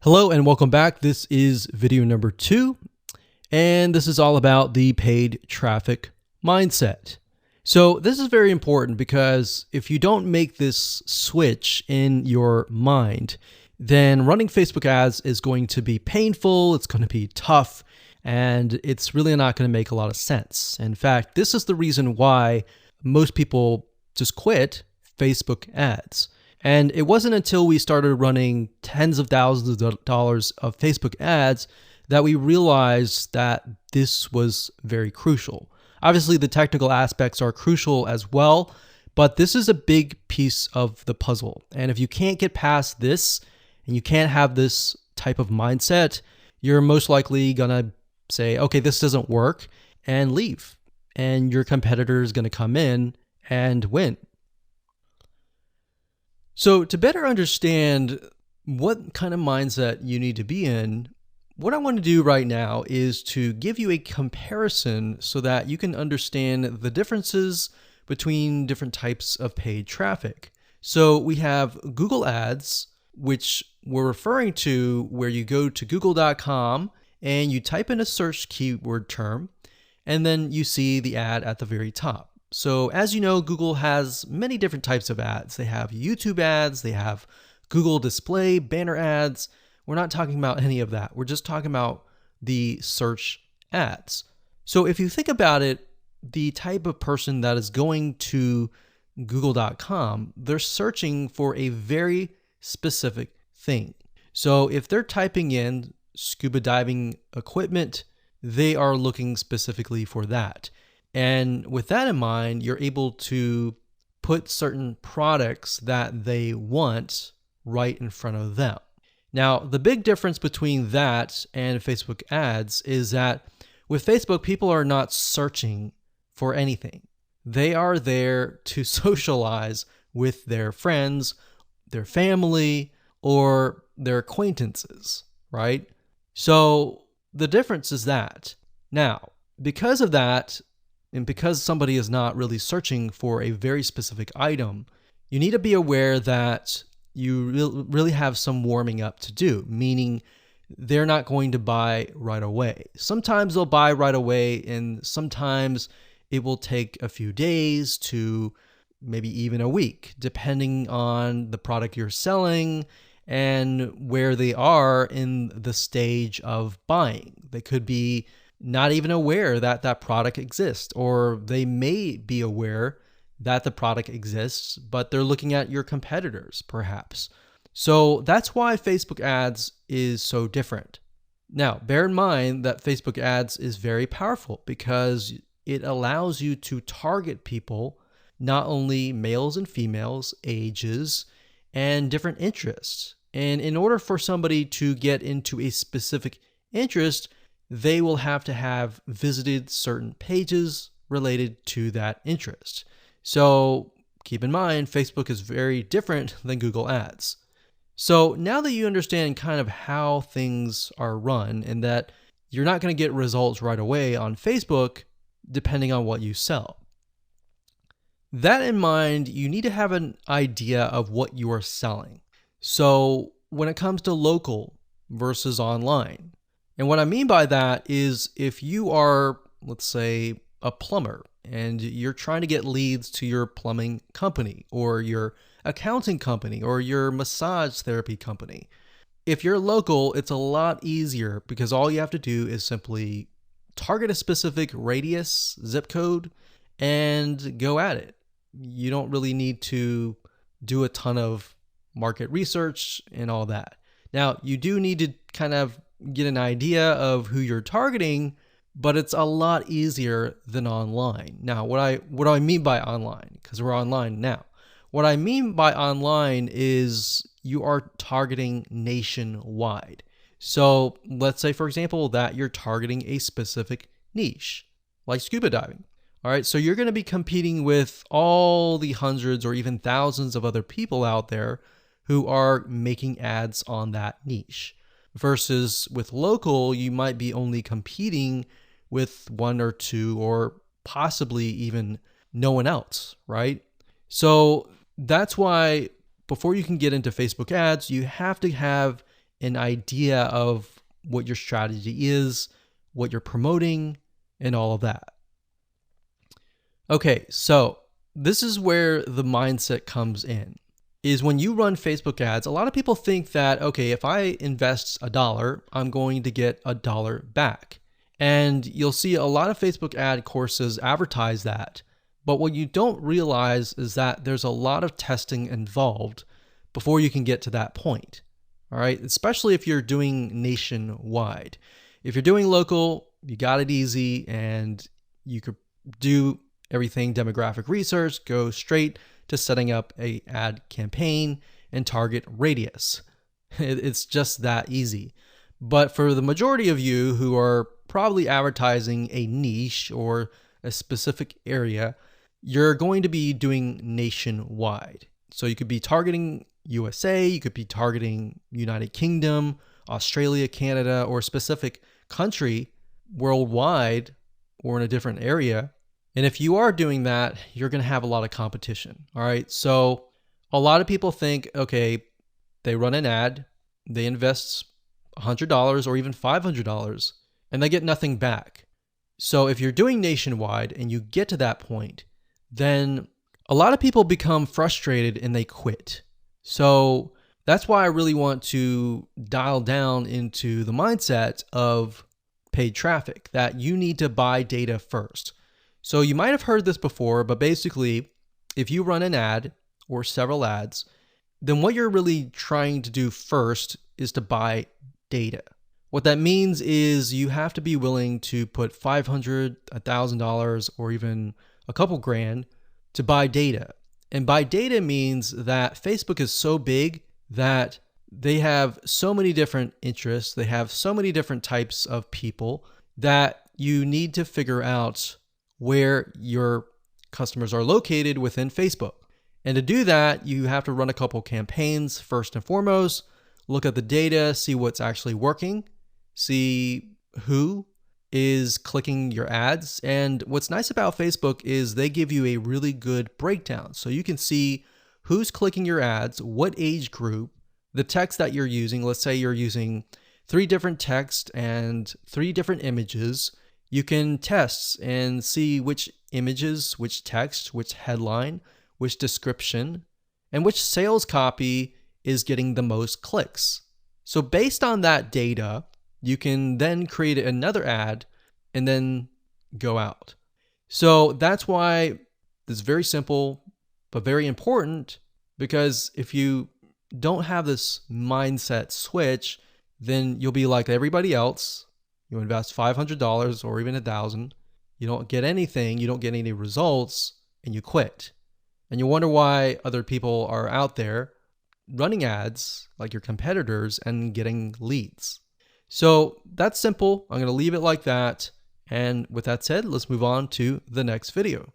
Hello and welcome back. This is video number 2, and this is all about the paid traffic mindset. So this is very important because if you don't make this switch in your mind, then running Facebook ads is going to be painful, it's going to be tough, and it's really not going to make a lot of sense. In fact, this is the reason why most people just quit Facebook ads. And it wasn't until we started running tens of thousands of dollars of Facebook ads that we realized that this was very crucial. Obviously, the technical aspects are crucial as well, but this is a big piece of the puzzle. And if you can't get past this and you can't have this type of mindset, you're most likely gonna say, okay, this doesn't work, and leave. And your competitor is gonna come in and win. So to better understand what kind of mindset you need to be in, what I want to do right now is to give you a comparison so that you can understand the differences between different types of paid traffic. So we have Google Ads, which we're referring to where you go to google.com and you type in a search keyword term, and then you see the ad at the very top. So as you know, Google has many different types of ads. They have YouTube ads, they have Google display, banner ads. We're not talking about any of that. We're just talking about the search ads. So if you think about it, the type of person that is going to google.com, they're searching for a very specific thing. So if they're typing in scuba diving equipment, they are looking specifically for that. And with that in mind, you're able to put certain products that they want right in front of them. Now, the big difference between that and Facebook ads is that with Facebook, people are not searching for anything. They are there to socialize with their friends, their family, or their acquaintances, right? So the difference is that. Now, because of that, and because somebody is not really searching for a very specific item, you need to be aware that you really have some warming up to do, meaning they're not going to buy right away. Sometimes they'll buy right away, and sometimes it will take a few days to maybe even a week, depending on the product you're selling and where they are in the stage of buying. They could be not even aware that that product exists, or they may be aware that the product exists, but they're looking at your competitors perhaps. So that's why Facebook ads is so different. Now, bear in mind that Facebook ads is very powerful because it allows you to target people, not only males and females, ages, and different interests. And in order for somebody to get into a specific interest, they will have to have visited certain pages related to that interest. So keep in mind, Facebook is very different than Google Ads. So now that you understand kind of how things are run and that you're not going to get results right away on Facebook, depending on what you sell. That in mind, you need to have an idea of what you are selling. So when it comes to local versus online, and what I mean by that is if you are, let's say, a plumber and you're trying to get leads to your plumbing company or your accounting company or your massage therapy company. If you're local, it's a lot easier because all you have to do is simply target a specific radius, zip code, and go at it. You don't really need to do a ton of market research and all that. Now, you do need to kind of get an idea of who you're targeting, but it's a lot easier than online. Now, what do I mean by online? Because we're online now. What I mean by online is you are targeting nationwide. So let's say, for example, that you're targeting a specific niche, like scuba diving. All right, so you're going to be competing with all the hundreds or even thousands of other people out there who are making ads on that niche. Versus with local, you might be only competing with one or two or possibly even no one else, right? So that's why before you can get into Facebook ads, you have to have an idea of what your strategy is, what you're promoting, and all of that. Okay, so this is where the mindset comes in. Is when you run Facebook ads, a lot of people think that, okay, if I invest $1, I'm going to get $1 back. And you'll see a lot of Facebook ad courses advertise that. But what you don't realize is that there's a lot of testing involved before you can get to that point. All right, especially if you're doing nationwide. If you're doing local, you got it easy and you could do everything demographic research, go straight to setting up a ad campaign and target radius. It's just that easy. But for the majority of you who are probably advertising a niche or a specific area, you're going to be doing nationwide. So you could be targeting USA, you could be targeting United Kingdom, Australia, Canada, or a specific country worldwide or in a different area. And if you are doing that, you're going to have a lot of competition. All right. So a lot of people think, okay, they run an ad, they invest $100 or even $500 and they get nothing back. So if you're doing nationwide and you get to that point, then a lot of people become frustrated and they quit. So that's why I really want to dial down into the mindset of paid traffic, that you need to buy data first. So you might have heard this before, but basically, if you run an ad or several ads, then what you're really trying to do first is to buy data. What that means is you have to be willing to put $500, $1,000, or even a couple grand to buy data. And buy data means that Facebook is so big that they have so many different interests, they have so many different types of people that you need to figure out where your customers are located within Facebook. And to do that, you have to run a couple campaigns first and foremost, look at the data, see what's actually working, see who is clicking your ads. And what's nice about Facebook is they give you a really good breakdown. So you can see who's clicking your ads, what age group, the text that you're using. Let's say you're using 3 different text and 3 different images. You can test and see which images, which text, which headline, which description, and which sales copy is getting the most clicks. So based on that data, you can then create another ad and then go out. So that's why it's very simple, but very important, because if you don't have this mindset switch, then you'll be like everybody else. You invest $500 or even $1,000. You don't get anything, you don't get any results, and you quit. And you wonder why other people are out there running ads like your competitors and getting leads. So that's simple. I'm going to leave it like that. And with that said, let's move on to the next video.